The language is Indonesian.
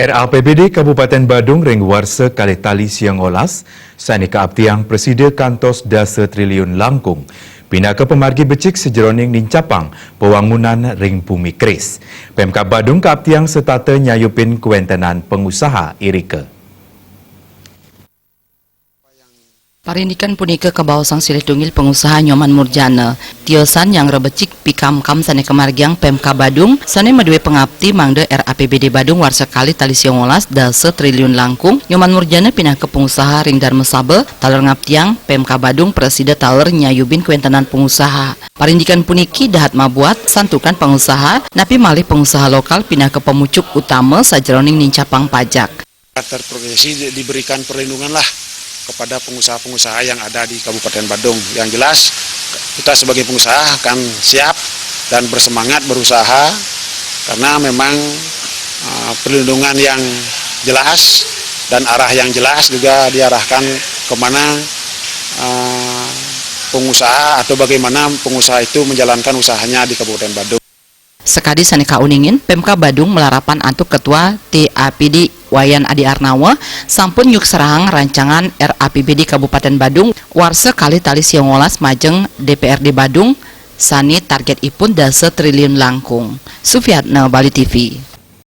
RAPBD Kabupaten Badung ring warsa kali tali siang olas, sani kaabtiang presida kantos dasa triliun langkung. Pina ke pemargi becik sejeroning nincapang pewangunan ring bumi keris. Pemkab Badung kaabtiang setata nyayupin kuentenan pengusaha irika. Parindikan punika kabawasang silih tungil pengusaha Nyoman Murjana. Tiosan yang rebecik pikam-kam sane kemargiang Pemkab Badung sane madue pengabti mangde RAPBD Badung warsa kali tali siongolas dasa triliun langkung. Nyoman Murjana pindah ke pengusaha ring Darma Sabe taler ngabtiang Pemkab Badung presida taler nyayubin kuentenan pengusaha. Parindikan puniki dahat mabuat santukan pengusaha napi malih pengusaha lokal pindah ke pemucuk utama sajeroning nincapang pajak. Terprogresi diberikan perlindungan lah kepada pengusaha-pengusaha yang ada di Kabupaten Badung. Yang jelas kita sebagai pengusaha akan siap dan bersemangat berusaha karena memang perlindungan yang jelas dan arah yang jelas juga diarahkan kemana pengusaha atau bagaimana pengusaha itu menjalankan usahanya di Kabupaten Badung. Sekadi sane kauningin, Pemkab Badung melarapan antuk Ketua TAPD Wayan Adi Arnawa sampun nyuk serahang rancangan RAPBD Kabupaten Badung warsa kali tali siongolas majeng DPRD Badung sani target ipun dasa triliun langkung. Sufiatna, Bali TV.